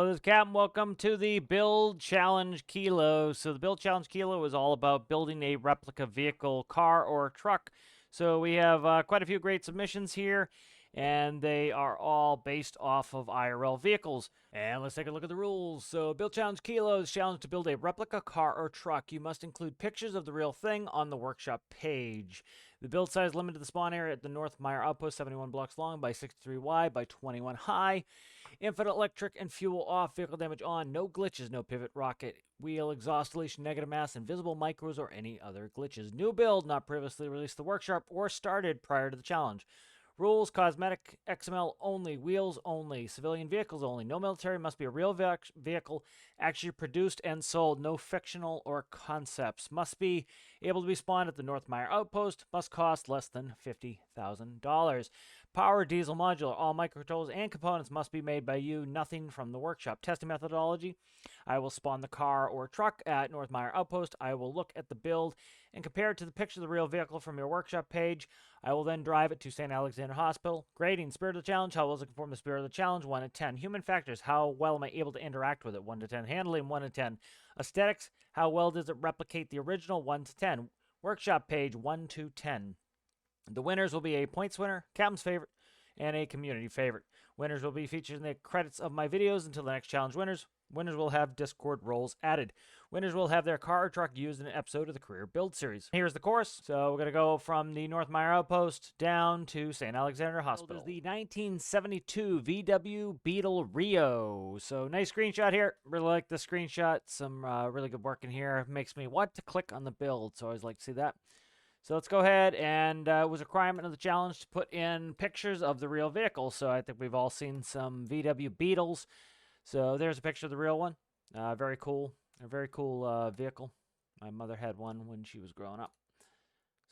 Hello, this is Captain. Welcome to the Build Challenge Kilo. So the Build Challenge Kilo is all about building a replica vehicle, car, or truck. So we have quite a few great submissions here, and they are all based off of IRL vehicles. And let's take a look at the rules. So Build Challenge Kilo is challenged to build a replica car or truck. You must include pictures of the real thing on the workshop page. The build size limited to the spawn area at the North Meyer Outpost, 71 blocks long by 63 wide by 21 high. Infinite electric and fuel off, vehicle damage on, no glitches, no pivot, rocket, wheel, exhaust deletion, negative mass, invisible micros, or any other glitches. New build not previously released to the workshop or started prior to the challenge. Rules, cosmetic, XML only, wheels only, civilian vehicles only. No military, must be a real vehicle actually produced and sold. No fictional or concepts. Must be able to be spawned at the North Meyer Outpost. Must cost less than $50,000. Power diesel modular. All microcontrollers and components must be made by you. Nothing from the workshop. Testing methodology. I will spawn the car or truck at North Meyer Outpost. I will look at the build and compare it to the picture of the real vehicle from your workshop page. I will then drive it to St. Alexander Hospital. Grading. Spirit of the challenge. How well does it conform to the spirit of the challenge? 1 to 10. Human factors. How well am I able to interact with it? 1 to 10. Handling. 1 to 10. Aesthetics. How well does it replicate the original? 1 to 10. Workshop page. 1 to 10. The winners will be a points winner, captain's favorite, and a community favorite. Winners will be featured in the credits of my videos until the next challenge winners. Winners will have Discord roles added. Winners will have their car or truck used in an episode of the Career Build Series. Here's the course. So we're going to go from the North Meyer Outpost down to St. Alexander Hospital. This is the 1972 VW Beetle Rio. So nice screenshot here. Really like the screenshot. Some really good work in here. Makes me want to click on the build. So I always like to see that. So let's go ahead, and it was a requirement of the challenge to put in pictures of the real vehicle. So I think we've all seen some VW Beetles. So there's a picture of the real one. Very cool. A very cool vehicle. My mother had one when she was growing up.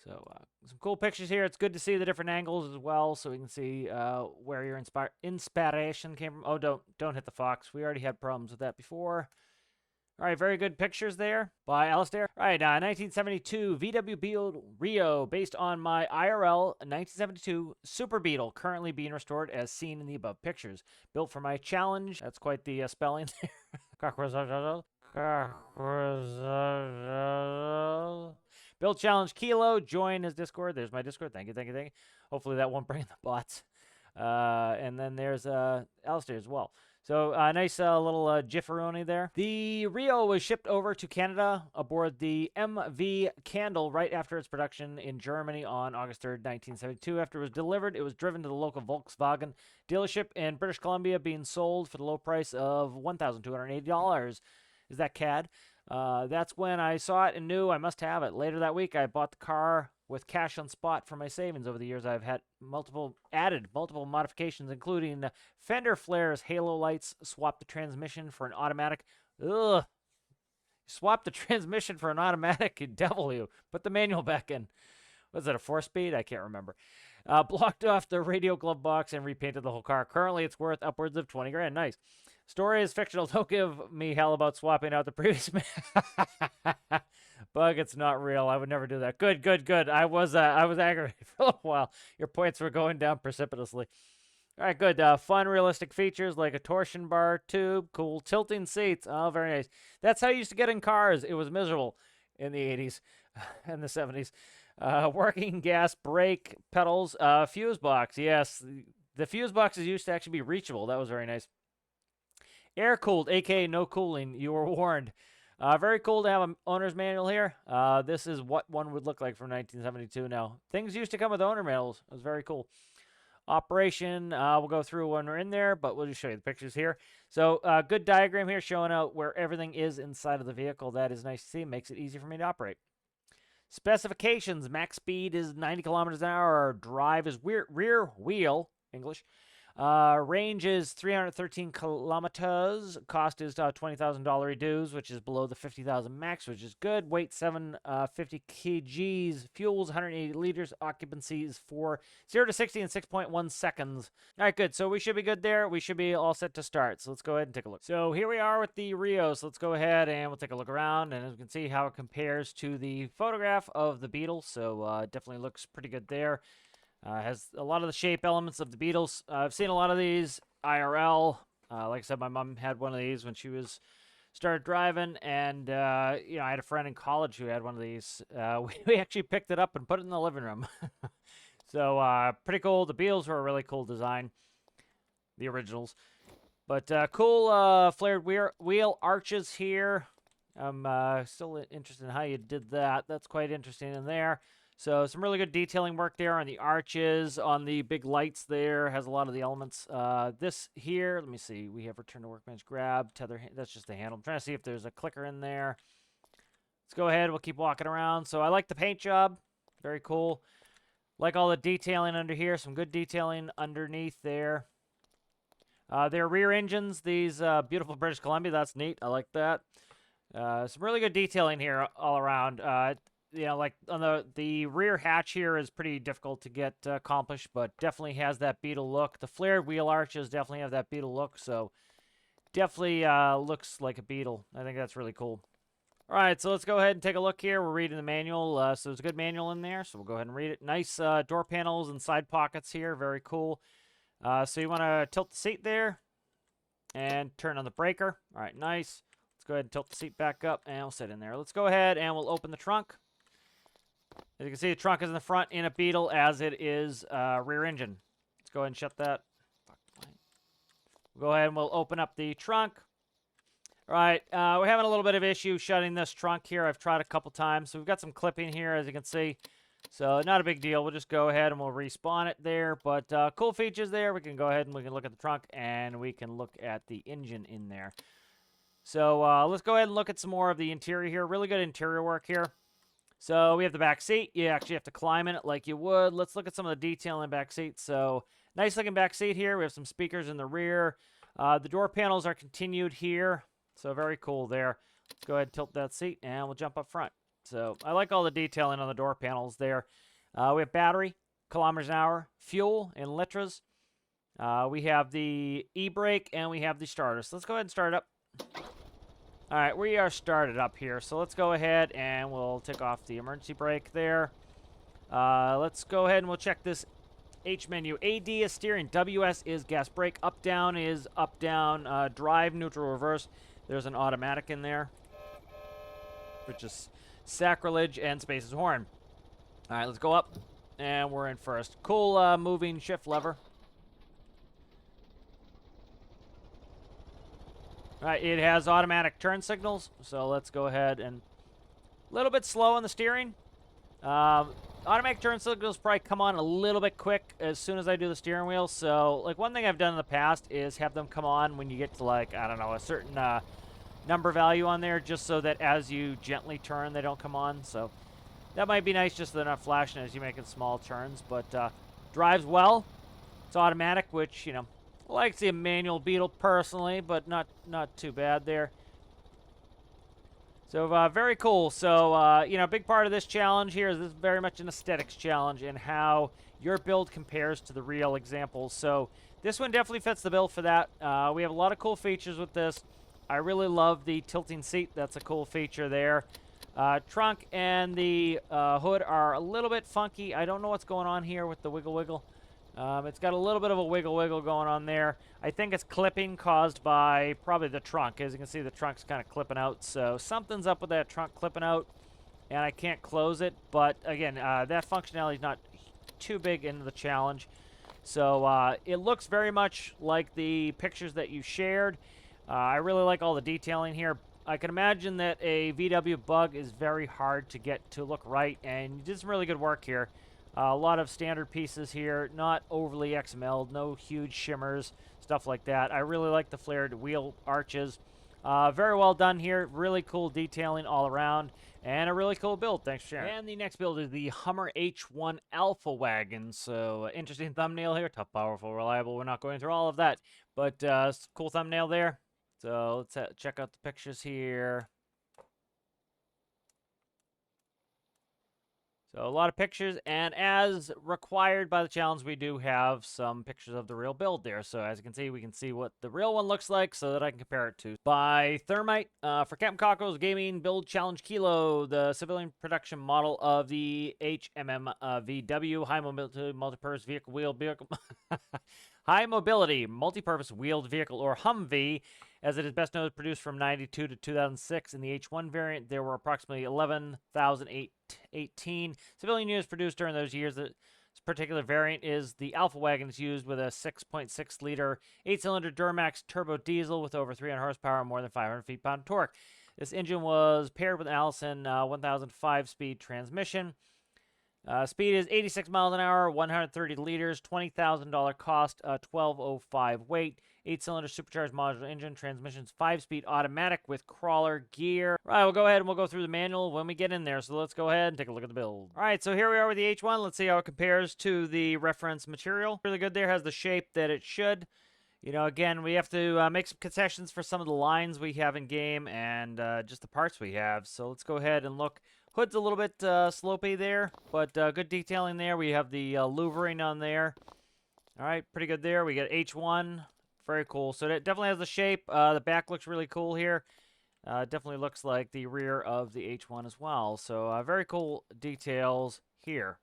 So some cool pictures here. It's good to see the different angles as well, so we can see where your inspiration came from. Oh, don't hit the fox. We already had problems with that before. All right, very good pictures there by Alistair. All right, 1972 VW Beetle Rio, based on my IRL 1972 Super Beetle, currently being restored as seen in the above pictures. Built for my challenge. That's quite the spelling there. Build Challenge Kilo. Join his Discord. There's my Discord. Thank you, thank you, thank you. Hopefully that won't bring in the bots. And then there's Alistair as well. So nice little jifferoni there. The Rio was shipped over to Canada aboard the MV Candle right after its production in Germany on August 3rd, 1972. After it was delivered, it was driven to the local Volkswagen dealership in British Columbia, being sold for the low price of $1,280. Is that CAD? That's when I saw it and knew I must have it. Later that week, I bought the car with cash on spot for my savings. Over the years, I've had added multiple modifications, including fender flares, halo lights, swap the transmission for an automatic. Ugh. Swap the transmission for an automatic, you devil you. Put the manual back in. Was it a 4-speed? I can't remember. Blocked off the radio glove box and repainted the whole car. Currently, it's worth upwards of 20 grand. Nice. Story is fictional. Don't give me hell about swapping out the previous Bug, it's not real. I would never do that. Good, good, good. I was aggravated for a little while. Your points were going down precipitously. All right, good. Fun, realistic features like a torsion bar tube, cool tilting seats. Oh, very nice. That's how you used to get in cars. It was miserable in the 80s and the 70s. Working gas brake pedals, fuse box. Yes, the fuse boxes used to actually be reachable. That was very nice. Air cooled, aka no cooling. You were warned. Very cool to have an owner's manual here. This is what one would look like from 1972 now. Things used to come with owner manuals. It was very cool. Operation, we'll go through when we're in there, but we'll just show you the pictures here. So good diagram here showing out where everything is inside of the vehicle. That is nice to see. Makes it easy for me to operate. Specifications, max speed is 90 kilometers an hour. Drive is rear wheel, English. Range is 313 kilometers. Cost is $20,000 reduced, which is below the 50,000 max, which is good. Weight 750 kgs. Fuels 180 liters. Occupancy is 0 to 60 in 6.1 seconds. All right, good. So we should be good there. We should be all set to start. So let's go ahead and take a look. So here we are with the Rio. So let's go ahead and we'll take a look around, and as you can see how it compares to the photograph of the Beetle. So definitely looks pretty good there. Has a lot of the shape elements of the Beetles. I've seen a lot of these IRL, Like I said, my mom had one of these when she started driving, and you know, I had a friend in college who had one of these. We actually picked it up and put it in the living room. So pretty cool. The Beetles were a really cool design, the originals. But cool flared wheel arches here. I'm still interested in how you did that. That's quite interesting in there. So some really good detailing work there on the arches, on the big lights there. Has a lot of the elements. This here, let me see. We have return to workbench grab, tether. That's just the handle. I'm trying to see if there's a clicker in there. Let's go ahead. We'll keep walking around. So I like the paint job. Very cool. Like all the detailing under here. Some good detailing underneath there. Their rear engines, these beautiful British Columbia. That's neat. I like that. Some really good detailing here all around. You know, like on the rear hatch here is pretty difficult to get accomplished, but definitely has that Beetle look. The flared wheel arches definitely have that Beetle look, so definitely looks like a Beetle. I think that's really cool. All right, so let's go ahead and take a look here. We're reading the manual, so there's a good manual in there, so we'll go ahead and read it. Nice door panels and side pockets here, very cool. So you want to tilt the seat there and turn on the breaker. All right, nice. Let's go ahead and tilt the seat back up, and we'll sit in there. Let's go ahead and we'll open the trunk. As you can see, the trunk is in the front in a Beetle, as it is rear engine. Let's go ahead and shut that. We'll go ahead and we'll open up the trunk. All right, we're having a little bit of issue shutting this trunk here. I've tried a couple times. So we've got some clipping here, as you can see. So not a big deal. We'll just go ahead and we'll respawn it there. But cool features there. We can go ahead and we can look at the trunk, and we can look at the engine in there. So let's go ahead and look at some more of the interior here. Really good interior work here. So we have the back seat. You actually have to climb in it like you would. Let's look at some of the detail in the back seat. So nice looking back seat here. We have some speakers in the rear. The door panels are continued here. So very cool there. Let's go ahead and tilt that seat, and we'll jump up front. So I like all the detailing on the door panels there. We have battery, kilometers an hour, fuel, and litras. We have the e-brake, and we have the starter. So let's go ahead and start it up. All right, we are started up here. So let's go ahead and we'll take off the emergency brake there. Let's go ahead and we'll check this H menu. AD is steering. WS is gas brake. Up, down is up, down. Drive, neutral, reverse. There's an automatic in there, which is sacrilege, and space is horn. All right, let's go up, and we're in first. Cool moving shift lever. All right, it has automatic turn signals, so let's go ahead and a little bit slow on the steering. Automatic turn signals probably come on a little bit quick as soon as I do the steering wheel. So, like, one thing I've done in the past is have them come on when you get to, like, I don't know, a certain number value on there, just so that as you gently turn, they don't come on. So that might be nice, just so they're not flashing as you're making small turns. But drives well. It's automatic, which, you know, I like to see a manual Beetle personally, but not too bad there. So very cool. So, you know, a big part of this challenge here is this is very much an aesthetics challenge and how your build compares to the real examples. So this one definitely fits the bill for that. We have a lot of cool features with this. I really love the tilting seat. That's a cool feature there. Trunk and the hood are a little bit funky. I don't know what's going on here with the wiggle wiggle. It's got a little bit of a wiggle wiggle going on there. I think it's clipping caused by probably the trunk. As you can see, the trunk's kind of clipping out. So something's up with that trunk clipping out, and I can't close it. But again, that functionality is not too big into the challenge. So it looks very much like the pictures that you shared. I really like all the detailing here. I can imagine that a VW bug is very hard to get to look right, and you did some really good work here. A lot of standard pieces here, not overly XML'd, no huge shimmers, stuff like that. I really like the flared wheel arches. Very well done here. Really cool detailing all around, and a really cool build. Thanks for sharing. And the next build is the Hummer H1 Alpha Wagon. So interesting thumbnail here. Tough, powerful, reliable. We're not going through all of that, but cool thumbnail there. So let's check out the pictures here. So a lot of pictures, and as required by the challenge, we do have some pictures of the real build there. So as you can see, we can see what the real one looks like so that I can compare it to. By Thermite, for Captain Cocko's Gaming Build Challenge Kilo, the civilian production model of the HMM-VW High Mobility Multipurpose Vehicle High Mobility Multipurpose Wheeled Vehicle, or Humvee, as it is best known, produced from 92 to 2006. In the H1 variant, there were approximately 11,018 civilian units produced during those years. This particular variant is the Alpha Wagon. It's used with a 6.6-liter 8-cylinder Duramax turbo diesel with over 300 horsepower and more than 500 feet-pound torque. This engine was paired with an Allison 1005-speed transmission. Speed is 86 miles an hour, 130 liters, $20,000 cost, 1205 weight. 8-cylinder supercharged modular engine, transmissions 5-speed automatic with crawler gear. All right, we'll go ahead and we'll go through the manual when we get in there. So let's go ahead and take a look at the build. All right, so here we are with the H1. Let's see how it compares to the reference material. Really good there, has the shape that it should. You know, again, we have to make some concessions for some of the lines we have in game and just the parts we have. So let's go ahead and look. Hood's a little bit slopey there, but good detailing there. We have the louvering on there. All right, pretty good there. We got H1. Very cool. So that definitely has the shape. The back looks really cool here. Definitely looks like the rear of the H1 as well. So very cool details here.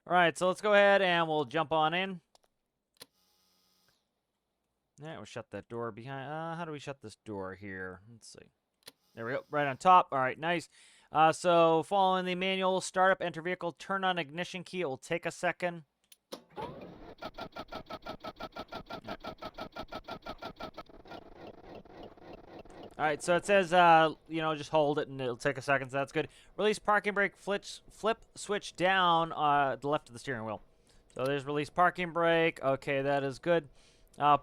All right, so let's go ahead and we'll jump on in. Yeah, we'll shut that door behind. How do we shut this door here? Let's see. There we go. Right on top. All right, nice. So following the manual, start up, enter vehicle, turn on ignition key. It will take a second. All right, so it says, you know, just hold it and it'll take a second, so that's good. Release parking brake, flip switch down the left of the steering wheel. So there's release parking brake. Okay, that is good.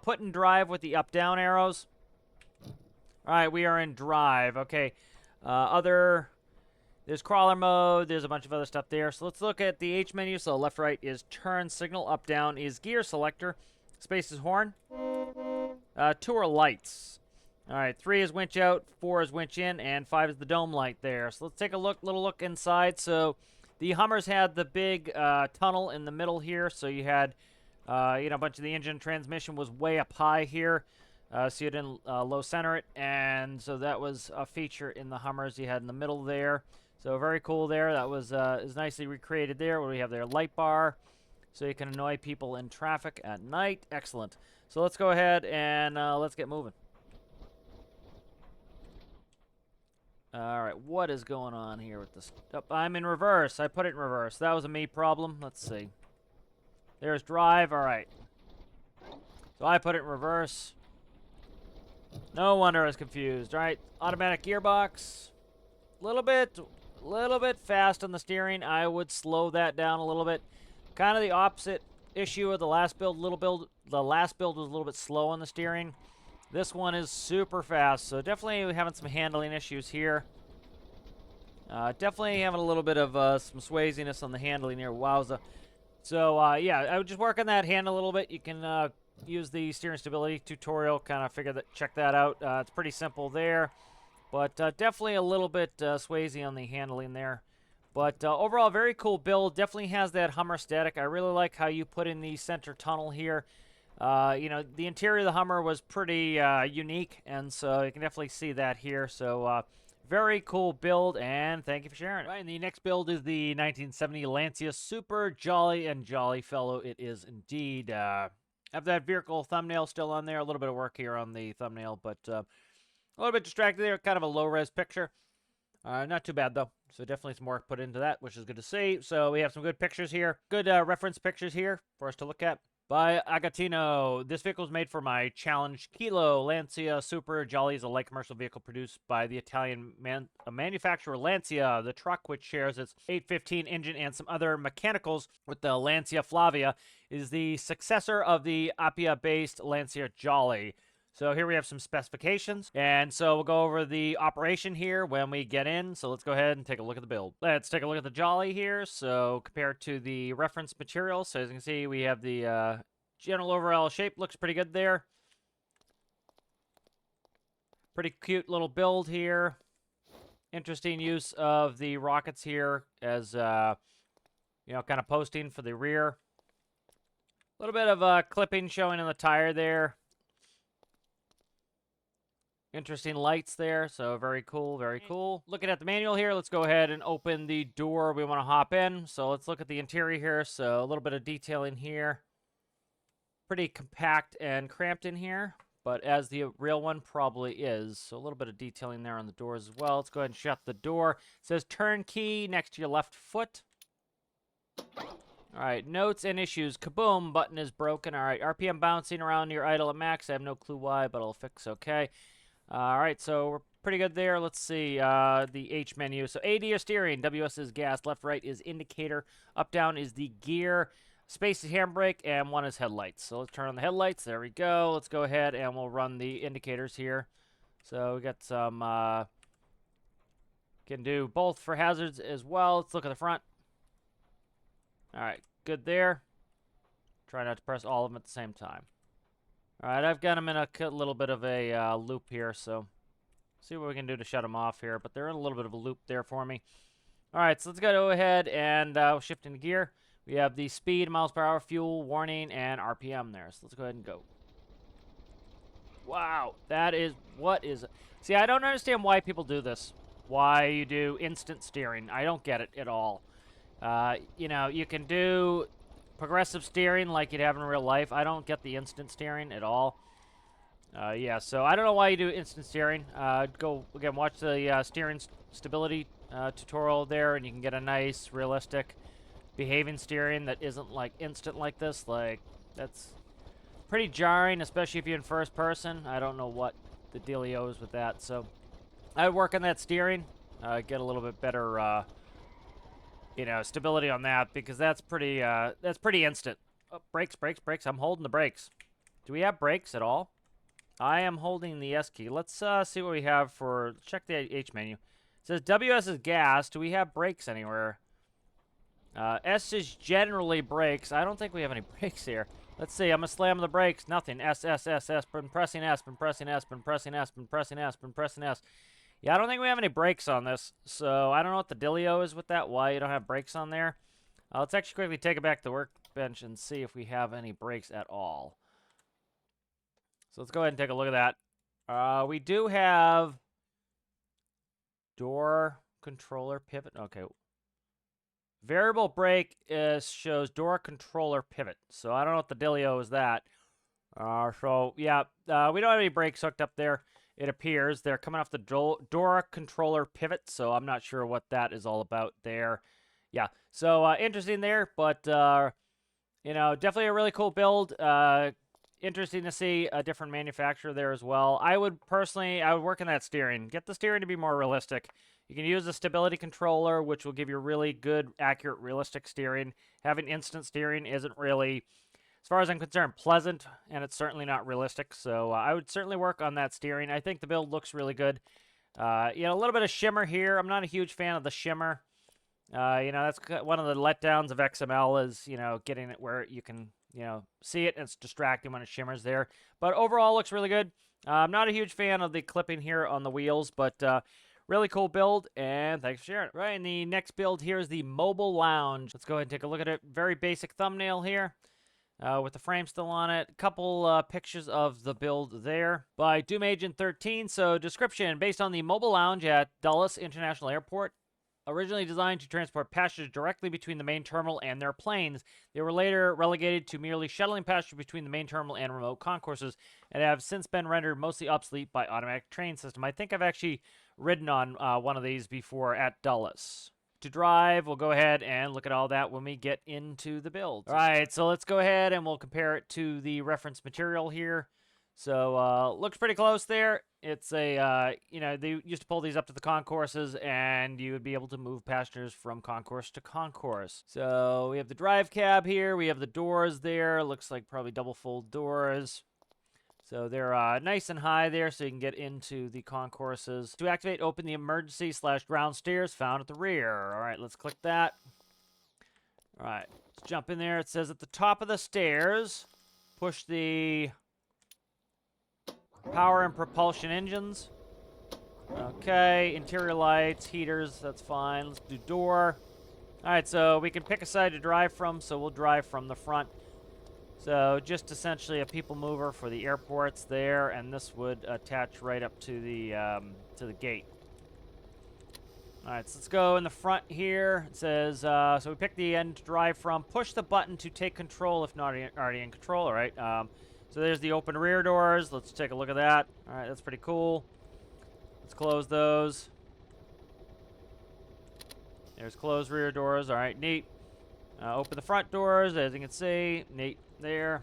Put in drive with the up-down arrows. All right, we are in drive. Okay, there's crawler mode. There's a bunch of other stuff there. So let's look at the H menu. So left, right is turn, signal, up, down is gear selector. Space is horn. 2 are lights. All right, 3 is winch out, 4 is winch in, and 5 is the dome light there. So let's take a little look inside. So the Hummers had the big tunnel in the middle here. So you had, you know, a bunch of the engine transmission was way up high here. So you didn't low center it, and so that was a feature in the Hummers you had in the middle there. So very cool there. That was is nicely recreated there. What do we have there? Light bar, so you can annoy people in traffic at night. Excellent. So let's go ahead and let's get moving. All right, what is going on here with this? Oh, I'm in reverse. I put it in reverse. That was a me problem. Let's see. There's drive. All right. So I put it in reverse. No wonder I was confused. All right, automatic gearbox. Little bit fast on the steering. I would slow that down a little bit. Kind of the opposite issue of the last build. The last build was a little bit slow on the steering. This one is super fast, so definitely having some handling issues here. Definitely having a little bit of some swaziness on the handling here. Wowza. So, yeah, I would just work on that hand a little bit. You can use the steering stability tutorial, kind of check that out. It's pretty simple there, but definitely a little bit swazy on the handling there. But overall, very cool build. Definitely has that Hummer aesthetic. I really like how you put in the center tunnel here. You know, the interior of the Hummer was pretty unique, and so you can definitely see that here. So, very cool build, and thank you for sharing it. Right, and the next build is the 1970 Lancia. Super jolly and jolly fellow it is indeed. I have that vehicle thumbnail still on there. A little bit of work here on the thumbnail, but a little bit distracted there. Kind of a low-res picture. Not too bad, though. So definitely some work put into that, which is good to see. So we have some good pictures here. Good reference pictures here for us to look at. By Agatino. This vehicle is made for my Challenge Kilo. Lancia Super Jolly is a light commercial vehicle produced by the Italian manufacturer Lancia. The truck, which shares its 815 engine and some other mechanicals with the Lancia Flavia, is the successor of the Appia-based Lancia Jolly. So here we have some specifications, and so we'll go over the operation here when we get in. So let's go ahead and take a look at the build. Let's take a look at the Jolly here. So compared to the reference material, so as you can see, we have the general overall shape looks pretty good there. Pretty cute little build here. Interesting use of the rockets here as you know, kind of posting for the rear. A little bit of clipping showing on the tire there. Interesting lights there, so very cool, very cool. Looking at the manual here, let's go ahead and open the door we want to hop in. So let's look at the interior here. So a little bit of detailing here. Pretty compact and cramped in here, but as the real one probably is. So a little bit of detailing there on the doors as well. Let's go ahead and shut the door. It says turnkey next to your left foot. All right, notes and issues. Kaboom, button is broken. All right, RPM bouncing around your idle at max. I have no clue why, but I'll fix okay. All right, so we're pretty good there. Let's see the H menu. So AD is steering, WS is gas, left, right is indicator, up, down is the gear, space is handbrake, and 1 is headlights. So let's turn on the headlights. There we go. Let's go ahead and we'll run the indicators here. So we got some, can do both for hazards as well. Let's look at the front. All right, good there. Try not to press all of them at the same time. All right, I've got them in a little bit of a loop here, so see what we can do to shut them off here. But they're in a little bit of a loop there for me. All right, so let's go ahead and shift into gear. We have the speed, miles per hour, fuel, warning, and RPM there. So let's go ahead and go. Wow, that is, what is it? See, I don't understand why people do this. Why you do instant steering. I don't get it at all. You know, you can do progressive steering like you'd have in real life. I don't get the instant steering at all. Yeah, so I don't know why you do instant steering. Go, again, watch the steering stability tutorial there, and you can get a nice, realistic behaving steering that isn't, like, instant like this. Like, that's pretty jarring, especially if you're in first person. I don't know what the dealio is with that. So I would work on that steering, get a little bit better you know, stability on that, because that's pretty instant. Oh, brakes, brakes, brakes. I'm holding the brakes. Do we have brakes at all? I am holding the S key. Let's see what we have for, check the H menu. It says WS is gas. Do we have brakes anywhere? S is generally brakes. I don't think we have any brakes here. Let's see. I'm going to slam the brakes. Nothing. S, S, S, S. Been pressing S, been pressing S, been pressing S, been pressing S, been pressing S. Yeah, I don't think we have any brakes on this, so I don't know what the dealio is with that, why you don't have brakes on there. Let's actually quickly take it back to the workbench and see if we have any brakes at all. So let's go ahead and take a look at that. We do have door controller pivot. Okay. Variable brake shows door controller pivot, so I don't know what the dealio is that. So, yeah, we don't have any brakes hooked up there. It appears they're coming off the door controller pivot, so I'm not sure what that is all about there. Yeah, so interesting there, but, you know, definitely a really cool build. Interesting to see a different manufacturer there as well. I would work on that steering. Get the steering to be more realistic. You can use a stability controller, which will give you really good, accurate, realistic steering. Having instant steering isn't really, as far as I'm concerned, pleasant, and it's certainly not realistic. So I would certainly work on that steering. I think the build looks really good. You know, a little bit of shimmer here. I'm not a huge fan of the shimmer. You know, that's one of the letdowns of XML is, you know, getting it where you can, you know, see it and it's distracting when it shimmers there. But overall, looks really good. I'm not a huge fan of the clipping here on the wheels, but really cool build, and thanks for sharing it. Right, and the next build here is the Mobile Lounge. Let's go ahead and take a look at it. Very basic thumbnail here. With the frame still on it. A couple pictures of the build there by Doom Agent 13. So description, based on the Mobile Lounge at Dulles International Airport. Originally designed to transport passengers directly between the main terminal and their planes, they were later relegated to merely shuttling passengers between the main terminal and remote concourses, and have since been rendered mostly obsolete by automatic train system. I think I've actually ridden on one of these before at Dulles. To drive, we'll go ahead and look at all that when we get into the build. All right, so let's go ahead and we'll compare it to the reference material here. So, looks pretty close there. It's a, you know, they used to pull these up to the concourses, and you would be able to move passengers from concourse to concourse. So, we have the drive cab here. We have the doors there. Looks like probably double fold doors. So, they're nice and high there, so you can get into the concourses. To activate, open the emergency/ground stairs found at the rear. All right, let's click that. All right, let's jump in there. It says at the top of the stairs, push the power and propulsion engines. Okay, interior lights, heaters, that's fine. Let's do door. All right, so we can pick a side to drive from, so we'll drive from the front. So just essentially a people mover for the airports there, and this would attach right up to the gate. All right, so let's go in the front here. It says, so we pick the end to drive from. Push the button to take control if not already in control. All right, so there's the open rear doors. Let's take a look at that. All right, that's pretty cool. Let's close those. There's closed rear doors. All right, neat. Open the front doors, as you can see. Neat there.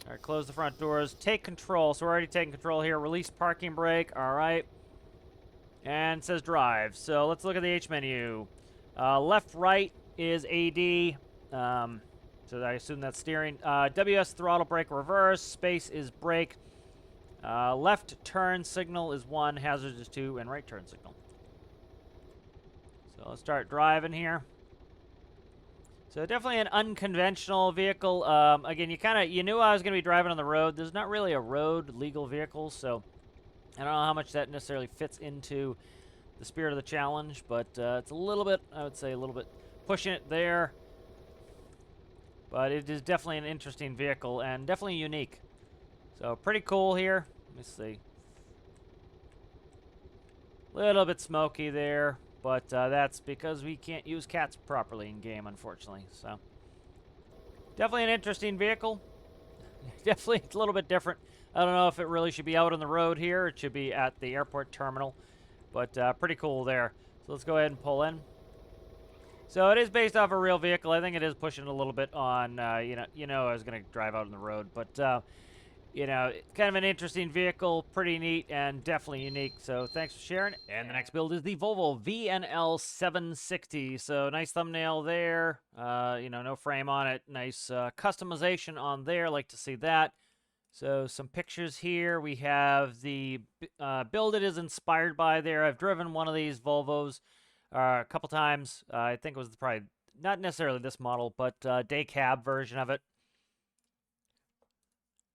All right, close the front doors. Take control. So we're already taking control here. Release parking brake. All right. And it says drive. So let's look at the H menu. Left, right is AD. So I assume that's steering. WS throttle brake reverse. Space is brake. Left turn signal is 1. Hazard is 2. And right turn signal. So let's start driving here. So definitely an unconventional vehicle. Again, you knew I was going to be driving on the road. There's not really a road legal vehicle, so I don't know how much that necessarily fits into the spirit of the challenge, but it's a little bit, I would say, a little bit pushing it there. But it is definitely an interesting vehicle and definitely unique. So pretty cool here. Let me see. Little bit smoky there. But that's because we can't use cats properly in game, unfortunately. So, definitely an interesting vehicle. Definitely a little bit different. I don't know if it really should be out on the road here. It should be at the airport terminal. But pretty cool there. So let's go ahead and pull in. So it is based off a real vehicle. I think it is pushing a little bit on, you know, I was going to drive out on the road. But you know, kind of an interesting vehicle, pretty neat, and definitely unique. So thanks for sharing. And the next build is the Volvo VNL 760. So nice thumbnail there. You know, no frame on it. Nice customization on there. Like to see that. So some pictures here. We have the build it is inspired by there. I've driven one of these Volvos a couple times. I think it was probably not necessarily this model, but day cab version of it.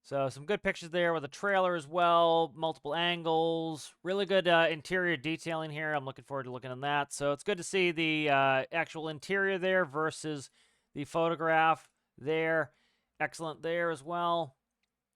So some good pictures there with a trailer as well, multiple angles, really good interior detailing here. I'm looking forward to looking at that. So it's good to see the actual interior there versus the photograph there. Excellent there as well.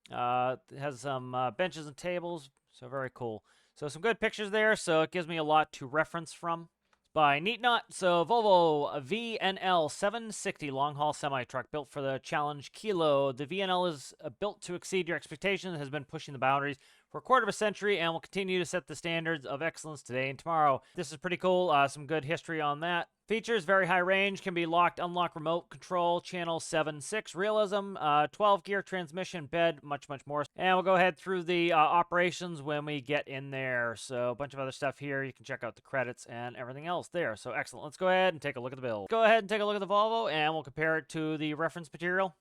It has some benches and tables, so very cool. So some good pictures there, so it gives me a lot to reference from. By NeatNaut, so Volvo VNL 760 long-haul semi-truck built for the challenge Kilo. The VNL is built to exceed your expectations, has been pushing the boundaries for a quarter of a century, and will continue to set the standards of excellence today and tomorrow. This is pretty cool. Some good history on that. Features, very high range, can be locked, unlocked, remote control, channel 7.6, realism, 12-gear transmission, bed, much more. And we'll go ahead through the operations when we get in there. So a bunch of other stuff here. You can check out the credits and everything else there. So excellent. Let's go ahead and take a look at the build. Go ahead and take a look at the Volvo, and we'll compare it to the reference material.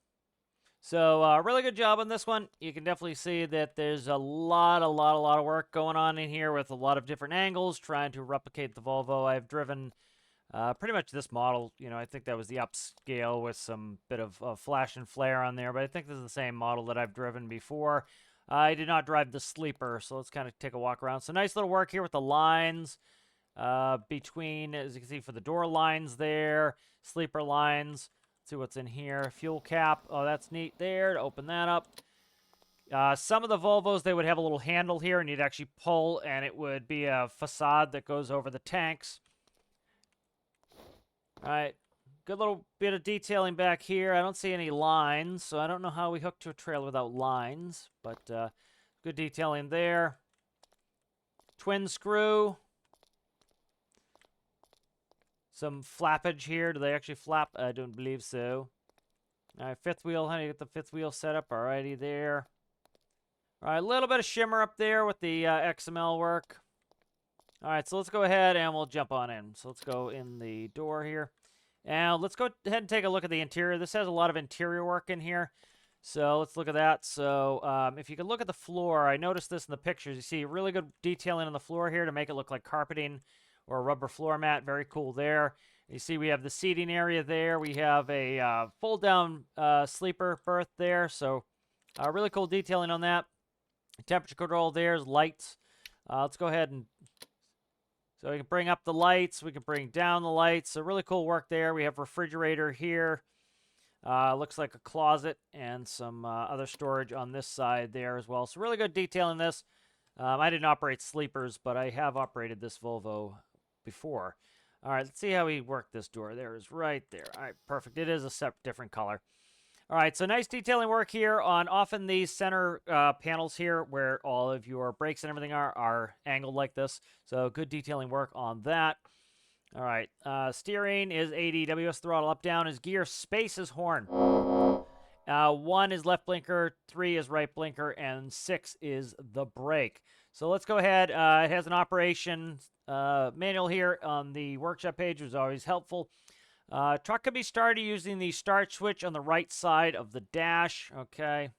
So really good job on this one. You can definitely see that there's a lot of work going on in here with a lot of different angles, trying to replicate the Volvo. I've driven pretty much this model. You know, I think that was the upscale with some bit of flash and flare on there, but I think this is the same model that I've driven before. I did not drive the sleeper, so let's kind of take a walk around. So nice little work here with the lines between, as you can see, for the door lines there, sleeper lines. Let's see what's in here. Fuel cap. Oh, that's neat there to open that up. Some of the Volvos, they would have a little handle here, and you'd actually pull, and it would be a facade that goes over the tanks. All right, good little bit of detailing back here. I don't see any lines, so I don't know how we hook to a trailer without lines, but good detailing there. Twin screw. Some flappage here. Do they actually flap? I don't believe so. All right, fifth wheel. How do you get the fifth wheel set up? Alrighty there. All right, a little bit of shimmer up there with the XML work. All right, so let's go ahead and we'll jump on in. So let's go in the door here. And let's go ahead and take a look at the interior. This has a lot of interior work in here. So let's look at that. So if you can look at the floor, I noticed this in the pictures. You see really good detailing on the floor here to make it look like carpeting or a rubber floor mat. Very cool there. You see we have the seating area there. We have a fold-down sleeper berth there. So really cool detailing on that. Temperature control there's lights. Let's go ahead and So we can bring up the lights. We can bring down the lights. So really cool work there. We have refrigerator here. Looks like a closet and some other storage on this side there as well. So really good detail in this. I didn't operate sleepers, but I have operated this Volvo before. All right, let's see how we work this door. There it is right there. All right, perfect. It is a different color. All right, so nice detailing work here on often these center panels here where all of your brakes and everything are angled like this. So good detailing work on that. All right, steering is AD, WS throttle up, down is gear, space is horn. 1 is left blinker, 3 is right blinker, and 6 is the brake. So let's go ahead. It has an operation manual here on the workshop page, which is always helpful. Truck can be started using the start switch on the right side of the dash. Okay.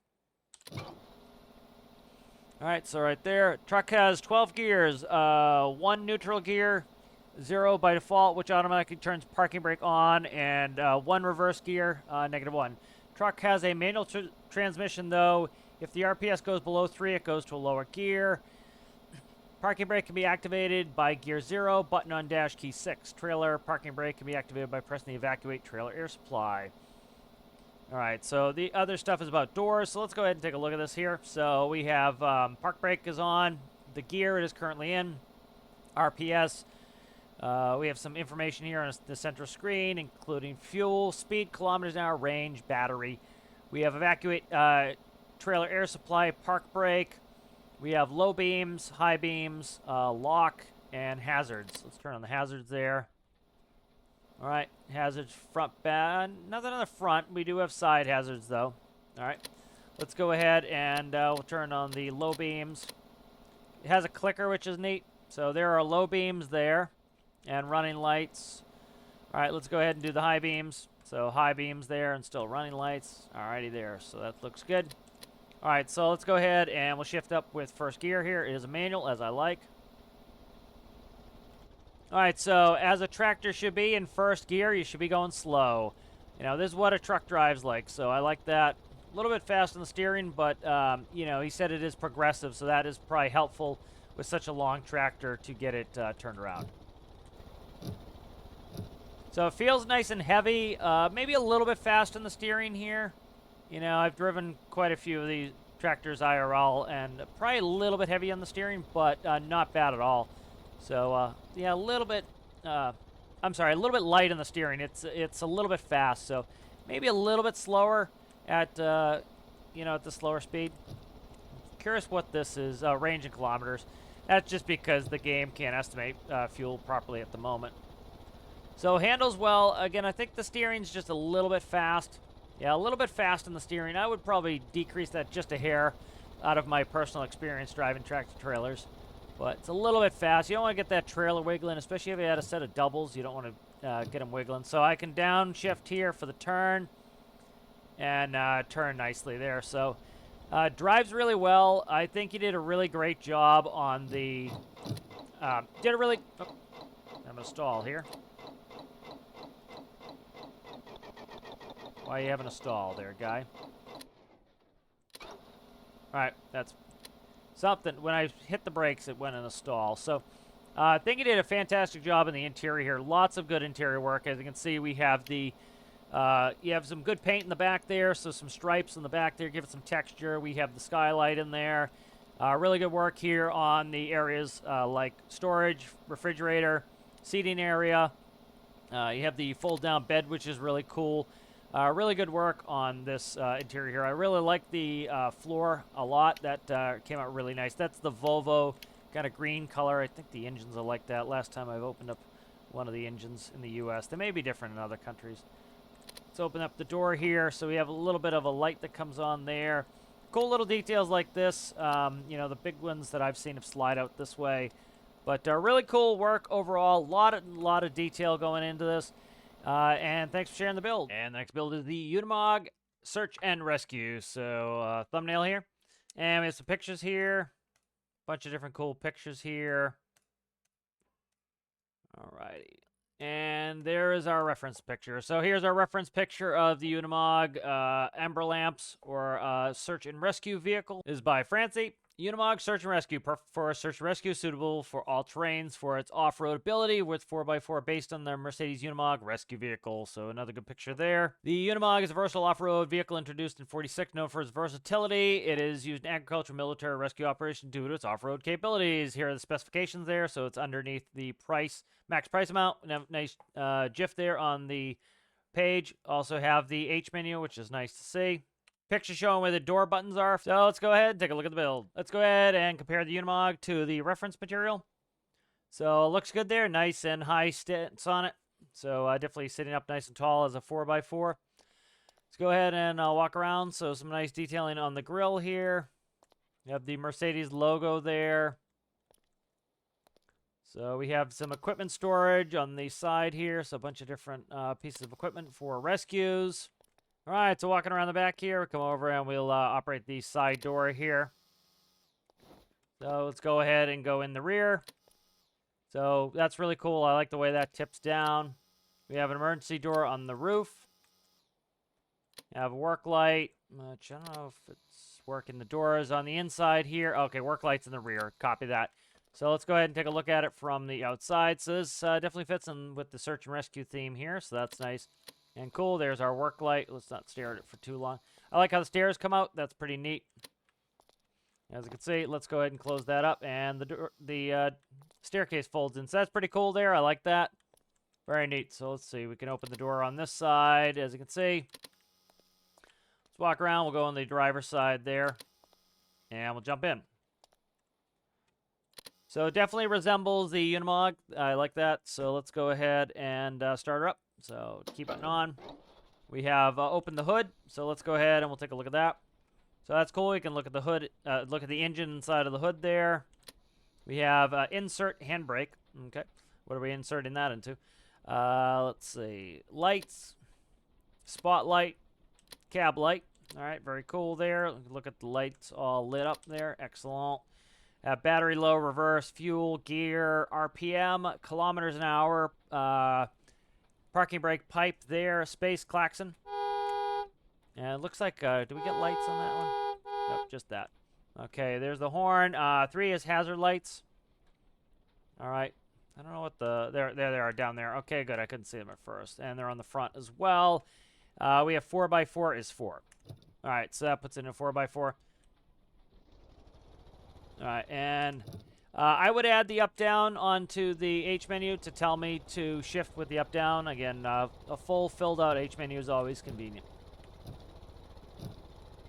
All right, so right there. Truck has 12 gears. 1 neutral gear, 0 by default, which automatically turns parking brake on, and 1 reverse gear, -1. Truck has a manual transmission, though. If the RPS goes below 3, it goes to a lower gear. Parking brake can be activated by gear 0, button on dash, key 6. Trailer parking brake can be activated by pressing the evacuate trailer air supply. All right, so the other stuff is about doors, so let's go ahead and take a look at this here. So we have park brake is on, the gear it is currently in, RPS. We have some information here on the central screen, including fuel, speed, kilometers an hour, range, battery. We have evacuate trailer air supply, park brake. We have low beams, high beams, lock, and hazards. Let's turn on the hazards there. All right, hazards front, back. Nothing on the front. We do have side hazards, though. All right, let's go ahead and we'll turn on the low beams. It has a clicker, which is neat. So there are low beams there and running lights. All right, let's go ahead and do the high beams. So high beams there and still running lights. All righty there. So that looks good. All right, so let's go ahead and we'll shift up with first gear here. It is a manual, as I like. All right, so as a tractor should be in first gear, you should be going slow. You know, this is what a truck drives like, so I like that. A little bit fast on the steering, but, you know, he said it is progressive, so that is probably helpful with such a long tractor to get it turned around. So it feels nice and heavy, maybe a little bit fast on the steering here. You know, I've driven quite a few of these tractors IRL, and probably a little bit heavy on the steering, but not bad at all. So, yeah, a little bit, I'm sorry, a little bit light on the steering. It's a little bit fast, so maybe a little bit slower at, you know, at the slower speed. Curious what this is, range in kilometers. That's just because the game can't estimate fuel properly at the moment. So handles well. Again, I think the steering's just a little bit fast. Yeah, a little bit fast in the steering. I would probably decrease that just a hair out of my personal experience driving tractor trailers. But it's a little bit fast. You don't want to get that trailer wiggling, especially if you had a set of doubles. You don't want to get them wiggling. So I can downshift here for the turn and turn nicely there. So drives really well. I think you did a really great job on the... I'm going to stall here. Why are you having a stall there, guy? All right, that's something. When I hit the brakes, it went in a stall. So I think he did a fantastic job in the interior here. Lots of good interior work. As you can see, we have the, you have some good paint in the back there, so some stripes in the back there, give it some texture. We have the skylight in there. Really good work here on the areas like storage, refrigerator, seating area. You have the fold-down bed, which is really cool. Really good work on this interior here. I really like the floor a lot. That came out really nice. That's the Volvo kind of green color. I think the engines are like that. Last time I've opened up one of the engines in the U.S. They may be different in other countries. Let's open up the door here. So we have a little bit of a light that comes on there. Cool little details like this. You know, the big ones that I've seen have slide out this way. But really cool work overall. Lot of detail going into this. And thanks for sharing the build. And the next build is the Unimog Search and Rescue. So thumbnail here. And we have some pictures here. Bunch of different cool pictures here. Alrighty. And there is our reference picture. So here's our reference picture of the Unimog Amber Lamps or Search and Rescue Vehicle. This is by Francy. Unimog Search and Rescue, perfect for search and rescue, suitable for all terrains for its off-road ability with 4x4 based on the Mercedes Unimog rescue vehicle. So another good picture there. The Unimog is a versatile off-road vehicle introduced in 46, known for its versatility. It is used in agriculture, military, rescue operations due to its off-road capabilities. Here are the specifications there, so it's underneath the max price amount. Nice GIF there on the page. Also have the H menu, which is nice to see. Picture showing where the door buttons are. So let's go ahead and take a look at the build. Let's go ahead and compare the Unimog to the reference material. So it looks good there. Nice and high stance on it. So definitely sitting up nice and tall as a 4x4. Let's go ahead and walk around. So some nice detailing on the grill here. You have the Mercedes logo there. So we have some equipment storage on the side here. So a bunch of different pieces of equipment for rescues. All right, so walking around the back here, we'll come over and we'll operate the side door here. So let's go ahead and go in the rear. So that's really cool. I like the way that tips down. We have an emergency door on the roof. We have a work light, which I don't know if it's working. The door is on the inside here. Okay, work light's in the rear. Copy that. So let's go ahead and take a look at it from the outside. So this definitely fits in with the search and rescue theme here, so that's nice. And cool, there's our work light. Let's not stare at it for too long. I like how the stairs come out. That's pretty neat. As you can see, let's go ahead and close that up. And the staircase folds in. So that's pretty cool there. I like that. Very neat. So let's see. We can open the door on this side. As you can see, let's walk around. We'll go on the driver's side there. And we'll jump in. So it definitely resembles the Unimog. I like that. So let's go ahead and start her up. So keep it on. We have opened the hood. So let's go ahead and we'll take a look at that. So that's cool. We can look at the hood, look at the engine inside of the hood there. We have insert handbrake. Okay. What are we inserting that into? Let's see. Lights, spotlight, cab light. All right. Very cool there. Look at the lights all lit up there. Excellent. Battery low, reverse, fuel, gear, RPM, kilometers an hour, parking brake pipe there, space klaxon. And it looks like, do we get lights on that one? Nope, just that. Okay, there's the horn. 3 is hazard lights. All right. I don't know what there they are down there. Okay, good. I couldn't see them at first. And they're on the front as well. We have 4x4 is 4. All right, so that puts it in a 4x4. All right, and I would add the up-down onto the H menu to tell me to shift with the up-down. Again, a full filled-out H menu is always convenient.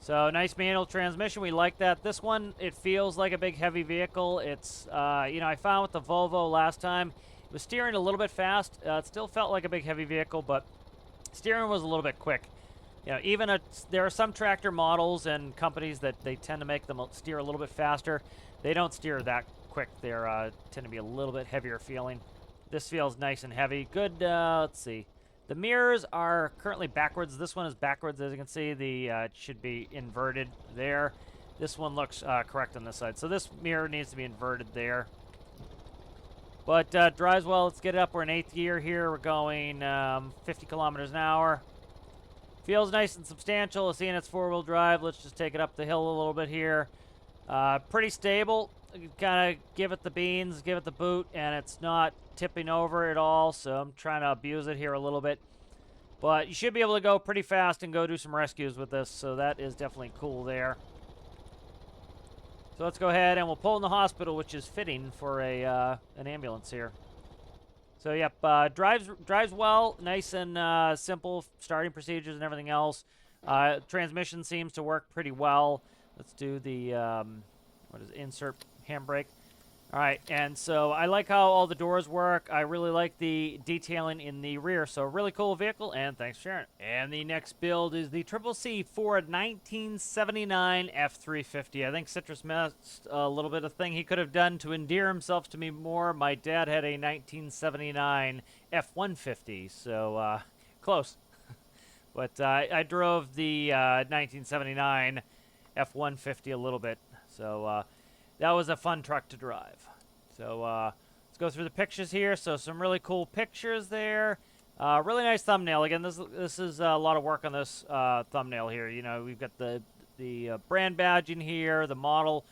So, nice manual transmission. We like that. This one, it feels like a big, heavy vehicle. It's, you know, I found with the Volvo last time, it was steering a little bit fast. It still felt like a big, heavy vehicle, but steering was a little bit quick. You know, even there are some tractor models and companies that they tend to make them steer a little bit faster. They don't steer that quick. They tend to be a little bit heavier feeling. This feels nice and heavy. Good, let's see. The mirrors are currently backwards. This one is backwards, as you can see. It should be inverted there. This one looks correct on this side. So this mirror needs to be inverted there. But drives well. Let's get it up. We're in 8th gear here. We're going 50 kilometers an hour. Feels nice and substantial. Seeing it's 4-wheel drive. Let's just take it up the hill a little bit here. Pretty stable. Kind of give it the beans, give it the boot, and it's not tipping over at all, so I'm trying to abuse it here a little bit. But you should be able to go pretty fast and go do some rescues with this, so that is definitely cool there. So let's go ahead and we'll pull in the hospital, which is fitting for an ambulance here. So yep, drives well, nice and simple starting procedures and everything else. Transmission seems to work pretty well. Let's do the insert handbrake. All right, and so I like how all the doors work. I really like the detailing in the rear. So really cool vehicle, and thanks for sharing it. And the next build is the CCC Ford 1979 F350. I think Citrus missed a little bit of thing he could have done to endear himself to me more. My dad had a 1979 F150, so close. But I drove the 1979 F150 a little bit, so that was a fun truck to drive. So let's go through the pictures here. So some really cool pictures there. Really nice thumbnail. Again, this is a lot of work on this thumbnail here. You know, we've got the brand badge in here, the model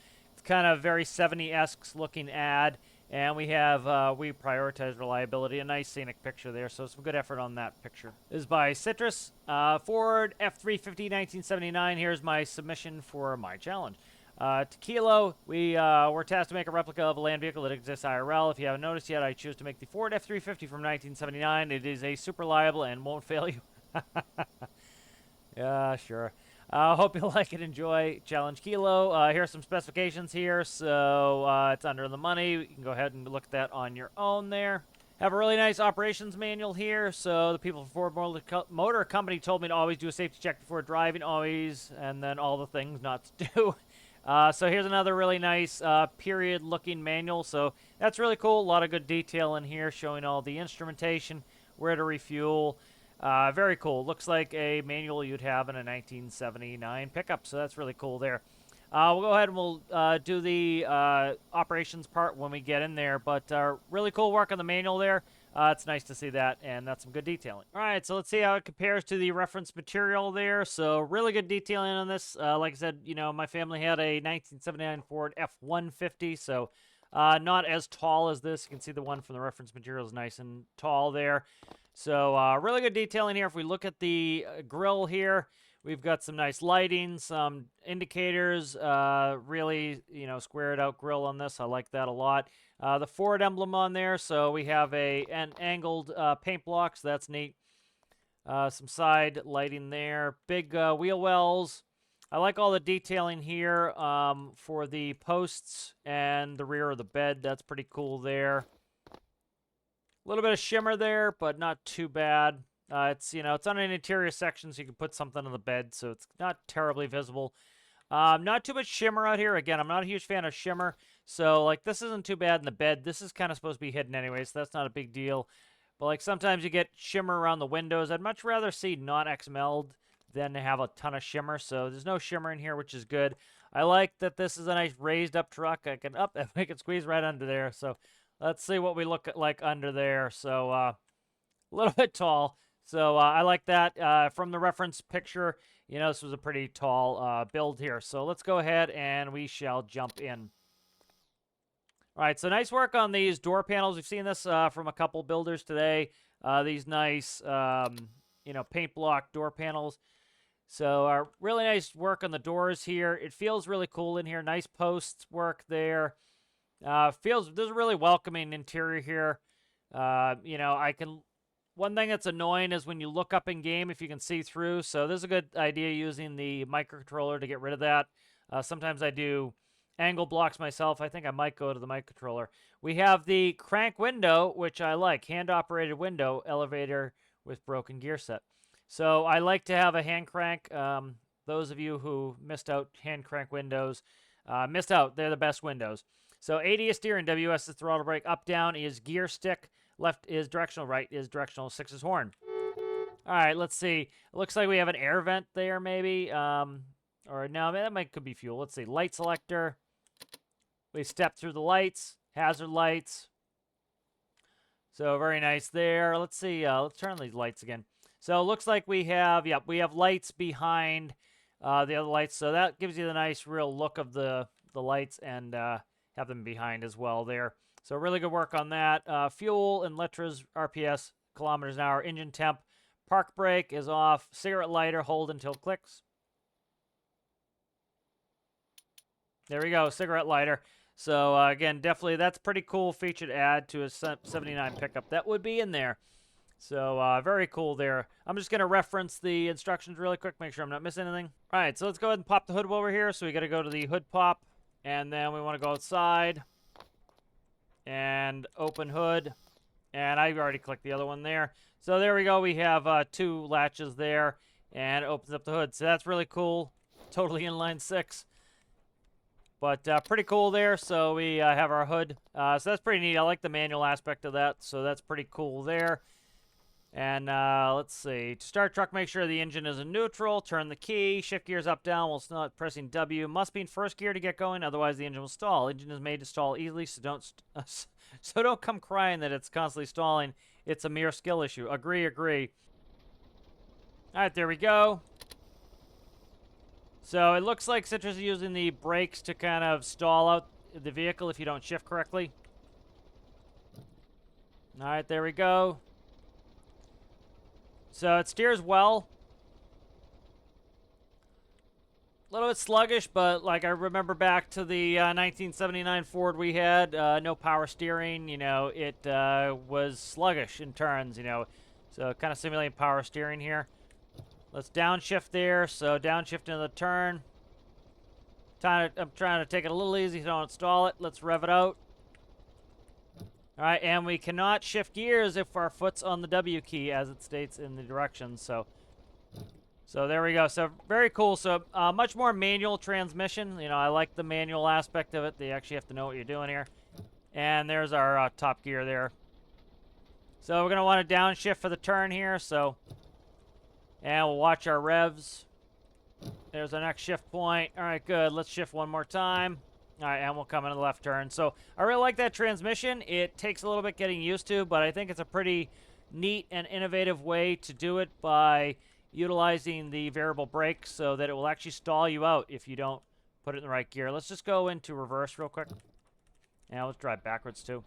kind of very 70-esque looking ad. And we have, we prioritize reliability. A nice scenic picture there, so some good effort on that picture. This is by Citrus. Ford F350 1979. Here's my submission for my challenge. To Kilo, we were tasked to make a replica of a land vehicle that exists IRL. If you haven't noticed yet, I choose to make the Ford F350 from 1979. It is a super reliable and won't fail you. Yeah, sure. Hope you like it. Enjoy. Challenge Kilo. Here are some specifications here. So it's under the money. You can go ahead and look at that on your own there. Have a really nice operations manual here. So the people from Ford Motor Company told me to always do a safety check before driving, always, and then all the things not to do. So here's another really nice period-looking manual. So that's really cool. A lot of good detail in here showing all the instrumentation, where to refuel. Very cool. Looks like a manual you'd have in a 1979 pickup, so that's really cool there. We'll go ahead and we'll do the operations part when we get in there, but really cool work on the manual there. It's nice to see that, and that's some good detailing. All right, so let's see how it compares to the reference material there. So really good detailing on this. Like I said, you know, my family had a 1979 Ford F-150, so not as tall as this. You can see the one from the reference material is nice and tall there. So really good detailing here. If we look at the grill here, we've got some nice lighting, some indicators, really, you know, squared out grill on this. I like that a lot. The Ford emblem on there, so we have an angled paint block, so that's neat. Some side lighting there. Big wheel wells. I like all the detailing here for the posts and the rear of the bed. That's pretty cool there. A little bit of shimmer there, but not too bad. It's, you know, it's on an interior section, so you can put something on the bed, so it's not terribly visible. Not too much shimmer out here. Again, I'm not a huge fan of shimmer, so, like, this isn't too bad in the bed. This is kind of supposed to be hidden anyway, so that's not a big deal. But, like, sometimes you get shimmer around the windows. I'd much rather see not XML'd than to have a ton of shimmer, so there's no shimmer in here, which is good. I like that this is a nice raised-up truck. I can squeeze right under there, so let's see what we look like under there. So, a little bit tall. So, I like that. From the reference picture, you know, this was a pretty tall build here. So, let's go ahead and we shall jump in. All right, so nice work on these door panels. We've seen this from a couple builders today. These nice, you know, paint block door panels. So, really nice work on the doors here. It feels really cool in here. Nice posts work there. There's a really welcoming interior here. You know, one thing that's annoying is when you look up in game if you can see through. So this is a good idea using the microcontroller to get rid of that. Sometimes I do angle blocks myself. I think I might go to the microcontroller. We have the crank window, which I like. Hand-operated window elevator with broken gear set. So I like to have a hand crank. Those of you who missed out hand crank windows, missed out. They're the best windows. So AD is steering, WS is throttle brake, up, down is gear stick, left is directional, right is directional, 6 is horn. All right, let's see. It looks like we have an air vent there maybe, or no, that could be fuel. Let's see, light selector. We step through the lights, hazard lights. So very nice there. Let's see, let's turn on these lights again. So it looks like we have lights behind the other lights. So that gives you the nice real look of the lights and have them behind as well there. So really good work on that. Fuel and liters, RPS, kilometers an hour, engine temp. Park brake is off. Cigarette lighter, hold until it clicks. There we go, cigarette lighter. So again, definitely that's pretty cool feature to add to a 79 pickup. That would be in there. So very cool there. I'm just going to reference the instructions really quick, make sure I'm not missing anything. All right, so let's go ahead and pop the hood over here. So we got to go to the hood pop. And then we want to go outside and open hood. And I've already clicked the other one there. So there we go. We have 2 latches there and it opens up the hood. So that's really cool. Totally inline 6. But pretty cool there. So we have our hood. So that's pretty neat. I like the manual aspect of that. So that's pretty cool there. And let's see. To start truck, make sure the engine is in neutral. Turn the key. Shift gears up, down while not pressing W. Must be in first gear to get going, otherwise the engine will stall. Engine is made to stall easily, so don't come crying that it's constantly stalling. It's a mere skill issue. Agree, agree. All right, there we go. So it looks like Citrus is using the brakes to kind of stall out the vehicle if you don't shift correctly. All right, there we go. So it steers well. A little bit sluggish, but like I remember back to the 1979 Ford we had, no power steering, you know, it was sluggish in turns, you know, so kind of simulating power steering here. Let's downshift there, so downshift into the turn. I'm trying to take it a little easy so don't stall it. Let's rev it out. All right, and we cannot shift gears if our foot's on the W key as it states in the directions, so there we go. So very cool. So much more manual transmission. You know, I like the manual aspect of it. They actually have to know what you're doing here. And there's our top gear there. So we're going to want to downshift for the turn here. So, and we'll watch our revs. There's our next shift point. All right, good. Let's shift one more time. All right, and we'll come into the left turn. So I really like that transmission. It takes a little bit getting used to, but I think it's a pretty neat and innovative way to do it by utilizing the variable brake so that it will actually stall you out if you don't put it in the right gear. Let's just go into reverse real quick. And let's drive backwards too.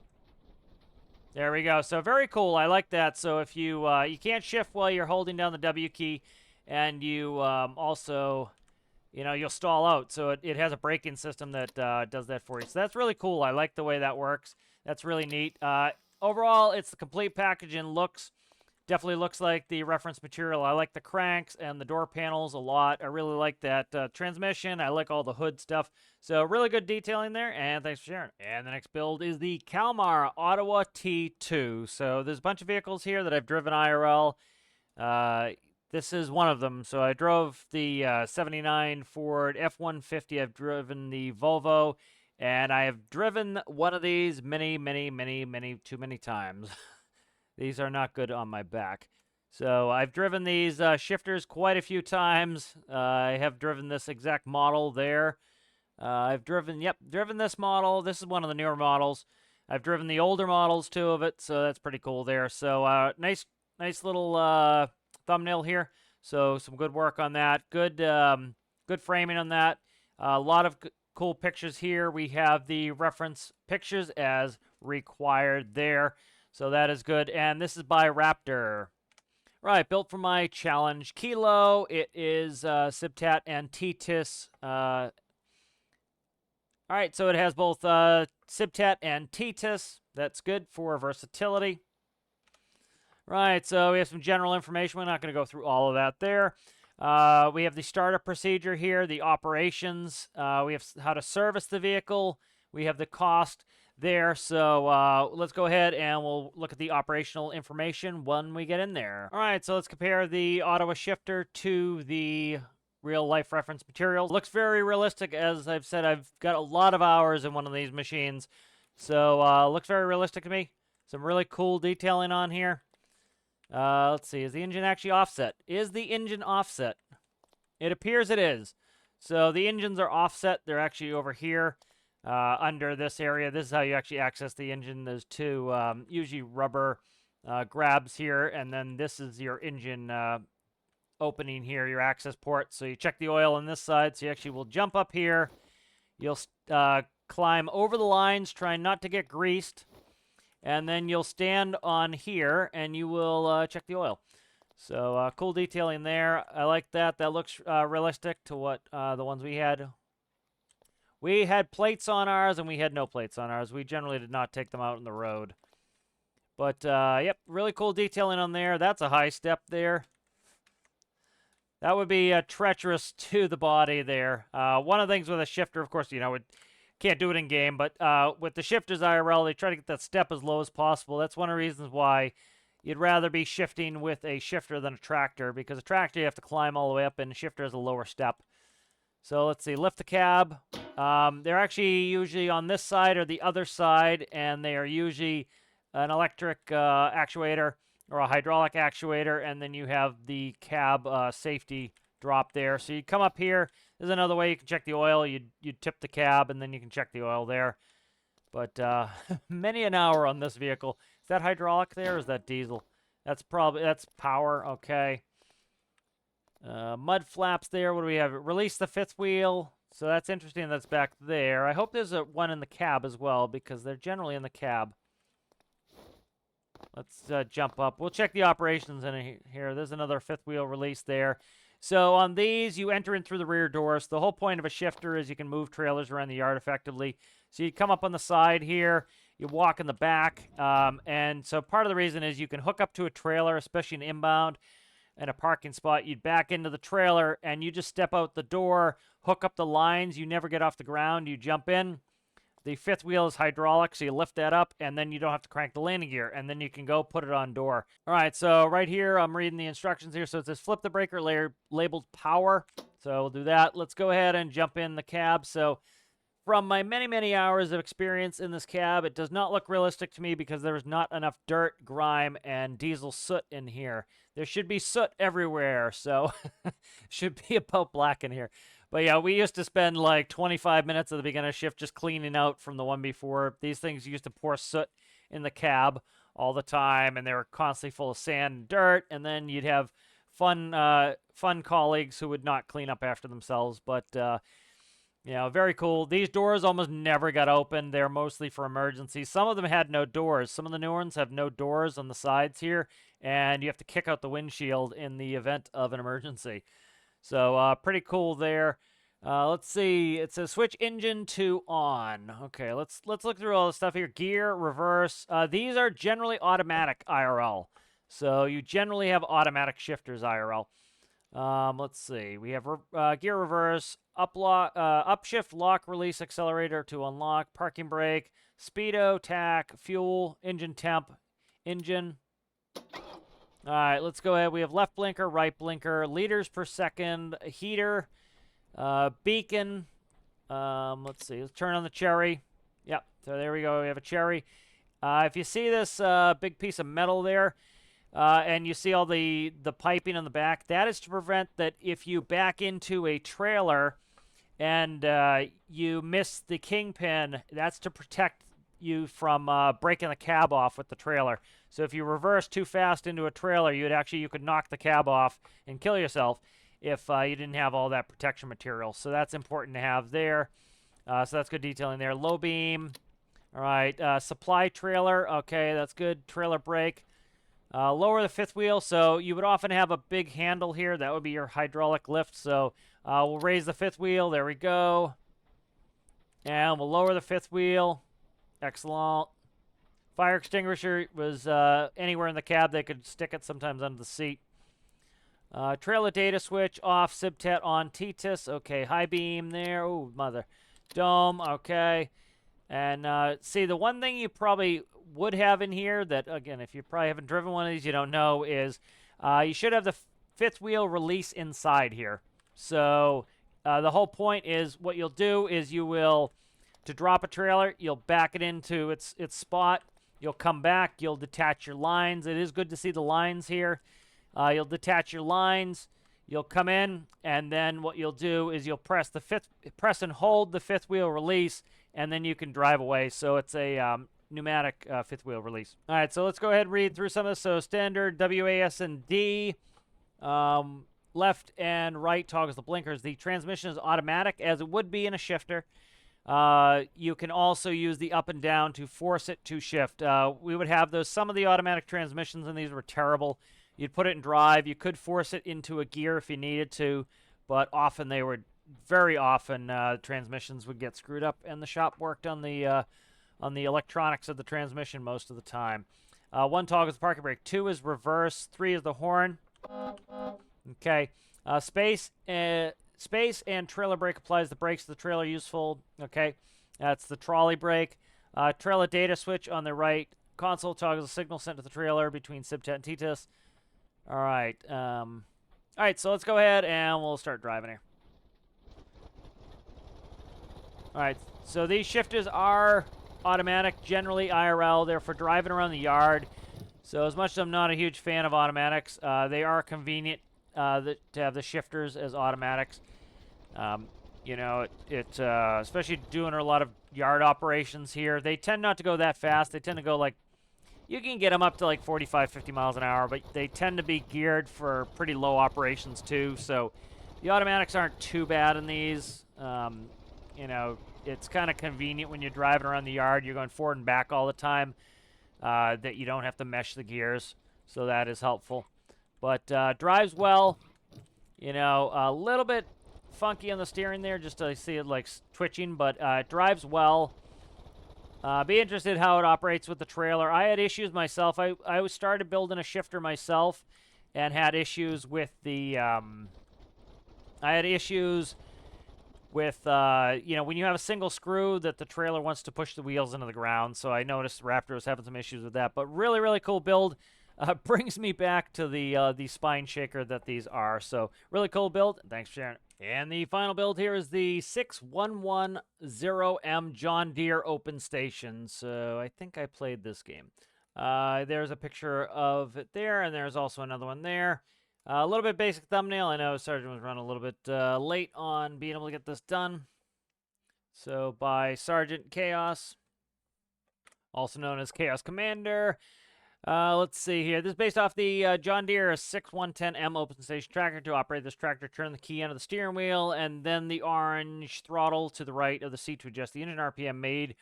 There we go. So very cool. I like that. So if you you can't shift while you're holding down the W key, and you also, you know, you'll stall out. So it has a braking system that does that for you. So that's really cool. I like the way that works. That's really neat. Overall, it's the complete package and definitely looks like the reference material. I like the cranks and the door panels a lot. I really like that transmission. I like all the hood stuff. So really good detailing there, and thanks for sharing. And the next build is the Kalmar Ottawa T2. So there's a bunch of vehicles here that I've driven IRL. This is one of them. So I drove the 79 Ford F-150. I've driven the Volvo, and I have driven one of these many too many times. These are not good on my back. So I've driven these shifters quite a few times. I have driven this exact model there. I've driven this model. This is one of the newer models. I've driven the older models too of it, so that's pretty cool there. So nice little thumbnail here. So some good work on that. Good framing on that. A lot of cool pictures here. We have the reference pictures as required there. So that is good. And this is by Raptr. Right, built for my challenge Kilo. It is Sibtat and TTIS. All right, so it has both Sibtat and TTIS. That's good for versatility. Right, so we have some general information. We're not going to go through all of that there. We have the startup procedure here, the operations. We have how to service the vehicle. We have the cost there. So let's go ahead and we'll look at the operational information when we get in there. All right, so let's compare the Ottawa shifter to the real life reference material. Looks very realistic. As I've said, I've got a lot of hours in one of these machines. So looks very realistic to me. Some really cool detailing on here. Let's see, is the engine actually offset? Is the engine offset? It appears it is. So the engines are offset. They're actually over here. Under this area. This is how you actually access the engine. There's two usually rubber grabs here, and then this is your engine opening here, your access port. So you check the oil on this side. So you actually will jump up here. You'll climb over the lines, trying not to get greased, and then you'll stand on here, and you will check the oil. So cool detailing there. I like that. That looks realistic to what the ones we had. We had plates on ours, and we had no plates on ours. We generally did not take them out on the road. But, yep, really cool detailing on there. That's a high step there. That would be treacherous to the body there. One of the things with a shifter, of course, you know, it can't do it in game, but with the shifters IRL, they try to get that step as low as possible. That's one of the reasons why you'd rather be shifting with a shifter than a tractor, because a tractor you have to climb all the way up, and a shifter has a lower step. So let's see, lift the cab. They're actually usually on this side or the other side, and they are usually an electric actuator or a hydraulic actuator, and then you have the cab safety drop there. So you come up here. There's another way you can check the oil. You tip the cab, and then you can check the oil there. But many an hour on this vehicle. Is that hydraulic there, or is that diesel? That's power. Okay. Mud flaps there. What do we have? Release the fifth wheel. So that's interesting that's back there. I hope there's one in the cab as well, because they're generally in the cab. Let's jump up. We'll check the operations in here. There's another fifth wheel release there. So on these, you enter in through the rear doors. The whole point of a shifter is you can move trailers around the yard effectively. So you come up on the side here, you walk in the back, and so part of the reason is you can hook up to a trailer, especially an inbound, and a parking spot. You'd back into the trailer, and you just step out the door, hook up the lines. You never get off the ground. You jump in. The fifth wheel is hydraulic, so you lift that up, and then you don't have to crank the landing gear, and then you can go put it on door. All right, so right here, I'm reading the instructions here. So it says flip the breaker layer labeled power. So we'll do that. Let's go ahead and jump in the cab. So from my many, many hours of experience in this cab, it does not look realistic to me because there is not enough dirt, grime, and diesel soot in here. There should be soot everywhere, so should be about black in here. But yeah, we used to spend like 25 minutes at the beginning of shift just cleaning out from the one before. These things used to pour soot in the cab all the time, and they were constantly full of sand and dirt. And then you'd have fun colleagues who would not clean up after themselves. But you know, very cool. These doors almost never got opened. They're mostly for emergencies. Some of them had no doors. Some of the new ones have no doors on the sides here, and you have to kick out the windshield in the event of an emergency. So pretty cool there. Let's see. It says switch engine to on. Okay, let's look through all the stuff here. Gear, reverse. These are generally automatic IRL. So you generally have automatic shifters IRL. Let's see. We have gear reverse, upshift, lock, release, accelerator to unlock, parking brake, speedo, tack, fuel, engine temp, engine. All right, let's go ahead. We have left blinker, right blinker, liters per second, heater, beacon. Let's see. Let's turn on the cherry. Yep. So there we go. We have a cherry. If you see this big piece of metal there, and you see all the piping on the back, that is to prevent that if you back into a trailer and you miss the kingpin, that's to protect you from breaking the cab off with the trailer. So if you reverse too fast into a trailer, you could knock the cab off and kill yourself if you didn't have all that protection material. So that's important to have there. So that's good detailing there. Low beam. All right. Supply trailer. Okay, that's good. Trailer brake. Lower the fifth wheel. So you would often have a big handle here. That would be your hydraulic lift. So we'll raise the fifth wheel. There we go. And we'll lower the fifth wheel. Excellent. Fire extinguisher was anywhere in the cab. They could stick it sometimes under the seat. Trailer data switch off, SIBTET on, TTIS. Okay, high beam there. Oh, mother. Dome, okay. And see, the one thing you probably would have in here that, again, if you probably haven't driven one of these, you don't know, is you should have the fifth wheel release inside here. So the whole point is what you'll do is you will, to drop a trailer, you'll back it into its spot. You'll come back. You'll detach your lines. It is good to see the lines here. You'll detach your lines. You'll come in, and then what you'll do is you'll press and hold the fifth wheel release, and then you can drive away. So it's a pneumatic fifth wheel release. All right, so let's go ahead and read through some of this. So standard WAS and D. Left and right toggles the blinkers. The transmission is automatic, as it would be in a shifter. You can also use the up and down to force it to shift. We would have those. Some of the automatic transmissions in these were terrible. You'd put it in drive. You could force it into a gear if you needed to, but often very often transmissions would get screwed up, and the shop worked on the electronics of the transmission most of the time. 1 toggle is the parking brake. 2 is reverse. 3 is the horn. Okay. Space and trailer brake applies the brakes to the trailer. Useful. Okay. That's the trolley brake. Trailer data switch on the right console toggles the signal sent to the trailer between SIBTET and TTIS. All right. All right, so let's go ahead and we'll start driving here. All right, so these shifters are automatic, generally IRL. They're for driving around the yard. So as much as I'm not a huge fan of automatics, they are convenient to have the shifters as automatics. You know, especially doing a lot of yard operations here. They tend not to go that fast. They tend to go like, You can get them up to like 45, 50 miles an hour, but they tend to be geared for pretty low operations too. So the automatics aren't too bad in these. You know, it's kind of convenient when you're driving around the yard. You're going forward and back all the time, that you don't have to mesh the gears. So that is helpful. But drives well. You know, a little bit funky on the steering there, just to see it like twitching, but it drives well. Be interested how it operates with the trailer. I had issues myself. I started building a shifter myself and had issues with the, I had issues with, you know, when you have a single screw that the trailer wants to push the wheels into the ground. So I noticed Raptr was having some issues with that. But really, really cool build. Brings me back to the spine shaker that these are. So really cool build. Thanks for sharing it. And the final build here is the 6110M John Deere Open Station. So I think I played this game. There's a picture of it there, and there's also another one there. A little bit basic thumbnail. I know Sergeant was running a little bit late on being able to get this done. So by Sergeant Chaos, also known as Chaos Commander. Let's see here. This is based off the John Deere 6110M Open Station Tractor. To operate this tractor, turn the key under the steering wheel, and then the orange throttle to the right of the seat to adjust the engine RPM. Made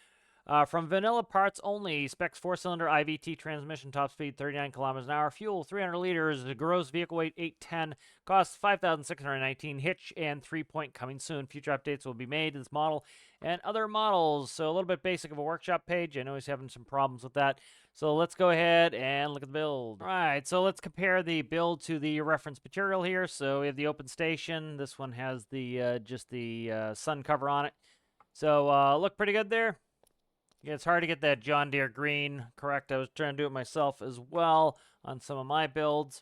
from vanilla parts only. Specs 4-cylinder IVT transmission, top speed 39 kilometers an hour, fuel 300 liters, gross vehicle weight 810, cost 5,619, hitch and 3-point coming soon. Future updates will be made to this model and other models. So a little bit basic of a workshop page. I know he's having some problems with that. So let's go ahead and look at the build. All right, so let's compare the build to the reference material here. So we have the open station. This one has the just the sun cover on it. So look pretty good there. Yeah, it's hard to get that John Deere green correct. I was trying to do it myself as well on some of my builds.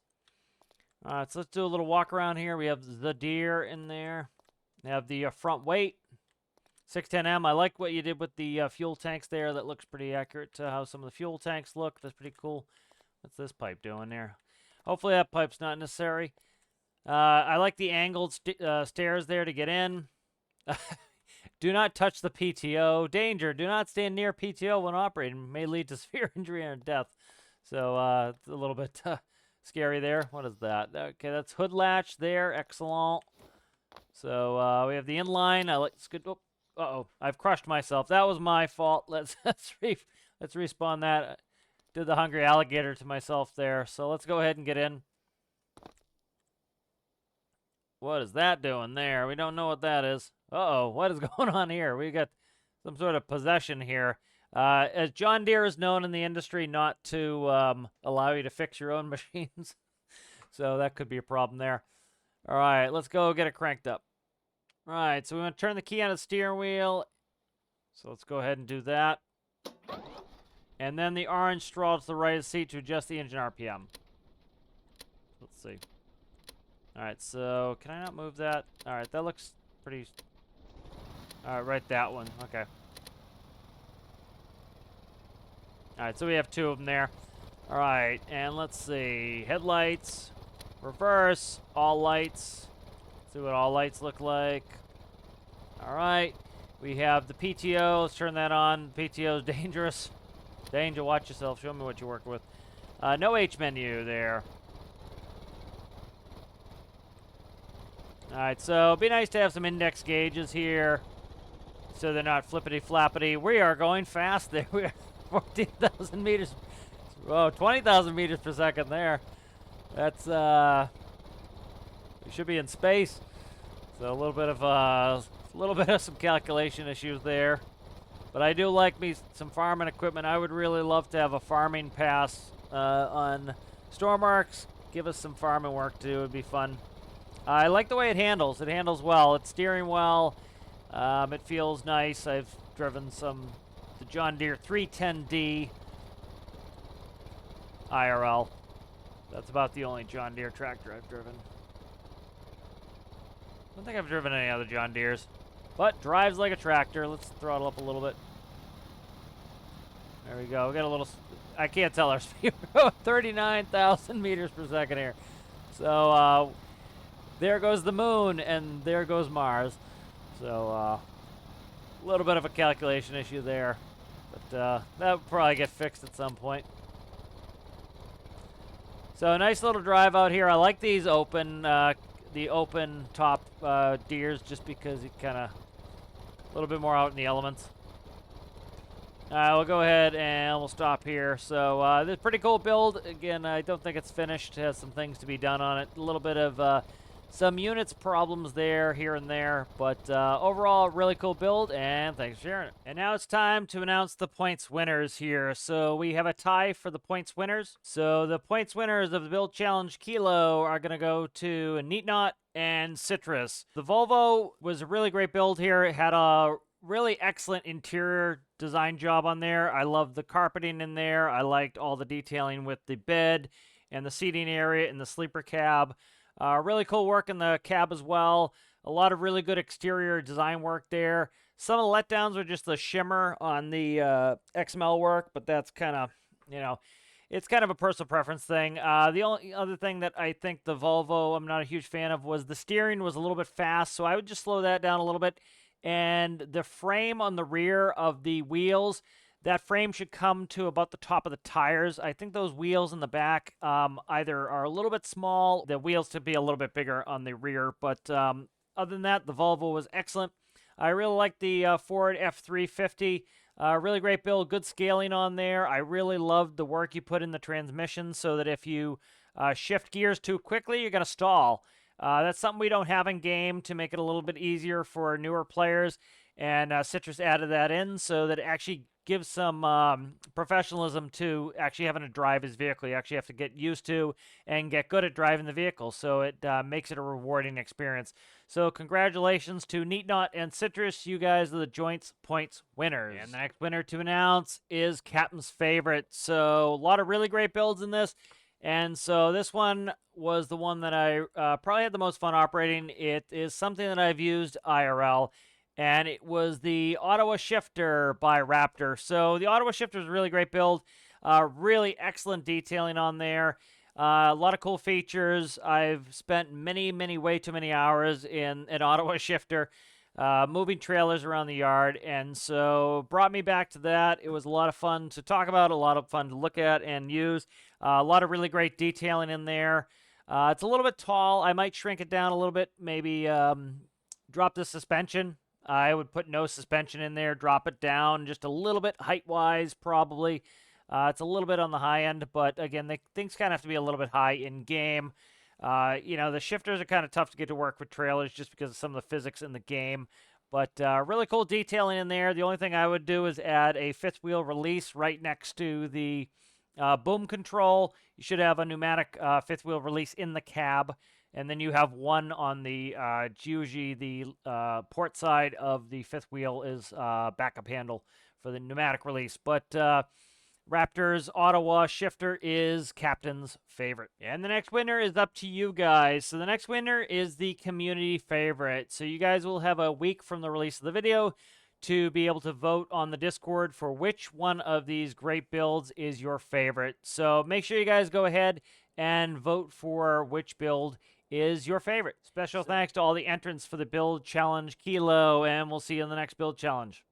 All right, so let's do a little walk around here. We have the Deere in there. We have the front weight. 610M, I like what you did with the fuel tanks there. That looks pretty accurate to how some of the fuel tanks look. That's pretty cool. What's this pipe doing there? Hopefully that pipe's not necessary. I like the angled stairs there to get in. Do not touch the PTO. Danger, do not stand near PTO when operating. May lead to severe injury and death. So it's a little bit scary there. What is that? Okay, that's hood latch there. Excellent. So we have the inline. Let's go. Oh. Uh-oh, I've crushed myself. That was my fault. Let's respawn that. Did the hungry alligator to myself there. So let's go ahead and get in. What is that doing there? We don't know what that is. Uh-oh, what is going on here? We got some sort of possession here. As John Deere is known in the industry not to allow you to fix your own machines. So that could be a problem there. All right, let's go get it cranked up. All right, so we want to turn the key on the steering wheel. So let's go ahead and do that. And then the orange straw to the right of the seat to adjust the engine RPM. Let's see. All right, so can I not move that? All right, that looks pretty... All right, right, that one. Okay. All right, so we have two of them there. All right, and let's see. Headlights, reverse, all lights. See what all lights look like. All right, we have the PTO. Let's turn that on. PTO is dangerous. Danger, watch yourself. Show me what you're working with. No H menu there. All right, so it'd be nice to have some index gauges here so they're not flippity-flappity. We are going fast there. We are 14,000 meters. Whoa, 20,000 meters per second there. That's, we should be in space. So a little bit of some calculation issues there. But I do like me some farming equipment. I would really love to have a farming pass on Stormworks. Give us some farming work to do. It would be fun. I like the way it handles. It handles well. It's steering well. It feels nice. I've driven the John Deere 310D IRL. That's about the only John Deere tractor I've driven. I don't think I've driven any other John Deeres, but drives like a tractor. Let's throttle up a little bit. There we go. We got a little... I can't tell our speed. 39,000 meters per second here. So, there goes the moon, and there goes Mars. So, a little bit of a calculation issue there. But that will probably get fixed at some point. So a nice little drive out here. I like these open, the open top Deeres, just because you kind of a little bit more out in the elements. We'll go ahead and we'll stop here. So this is a pretty cool build. Again, I don't think it's finished. It has some things to be done on it. A little bit of some units problems there, here and there. But overall, really cool build, and thanks for sharing it. And now it's time to announce the points winners here. So we have a tie for the points winners. So the points winners of the Build Challenge Kilo are going to go to NeatNaut and Citrus. The Volvo was a really great build here. It had a really excellent interior design job on there. I love the carpeting in there. I liked all the detailing with the bed and the seating area and the sleeper cab. Really cool work in the cab as well. A lot of really good exterior design work there. Some of the letdowns were just the shimmer on the XML work, but that's kind of, you know, it's kind of a personal preference thing. The only other thing that I think the Volvo I'm not a huge fan of was the steering was a little bit fast, so I would just slow that down a little bit. And the frame on the rear of the wheels, that frame should come to about the top of the tires. I think those wheels in the back either are a little bit small, the wheels to be a little bit bigger on the rear. But other than that, the Volvo was excellent. I really like the Ford F350. Really great build, good scaling on there. I really loved the work you put in the transmission so that if you shift gears too quickly, you're going to stall. That's something we don't have in game to make it a little bit easier for newer players, and Citrus added that in so that it actually gives some professionalism to actually having to drive his vehicle. You actually have to get used to and get good at driving the vehicle, so it makes it a rewarding experience. So congratulations to NeatNaut and Citrus. You guys are the joint points winners. And the next winner to announce is Captain's Favorite. So a lot of really great builds in this. And so this one was the one that I probably had the most fun operating. It is something that I've used IRL, and it was the Ottawa Shifter by Raptr. So the Ottawa Shifter is a really great build, really excellent detailing on there, a lot of cool features. I've spent way too many hours in an Ottawa Shifter, moving trailers around the yard, and so brought me back to that. It was a lot of fun to talk about, a lot of fun to look at and use. A lot of really great detailing in there. It's a little bit tall. I might shrink it down a little bit, maybe drop the suspension. I would put no suspension in there, drop it down just a little bit height-wise, probably. It's a little bit on the high end, but again, things kind of have to be a little bit high in game. You know, the shifters are kind of tough to get to work with trailers just because of some of the physics in the game. But really cool detailing in there. The only thing I would do is add a fifth wheel release right next to the boom control. You should have a pneumatic fifth wheel release in the cab. And then you have one on the, usually the port side of the fifth wheel is backup handle for the pneumatic release. But Raptr's Ottawa Shifter is Captain's Favorite. And the next winner is up to you guys. So the next winner is the community favorite. So you guys will have a week from the release of the video to be able to vote on the Discord for which one of these great builds is your favorite. So make sure you guys go ahead and vote for which build is your favorite. Special thanks to all the entrants for the Build Challenge Kilo, and we'll see you in the next Build Challenge.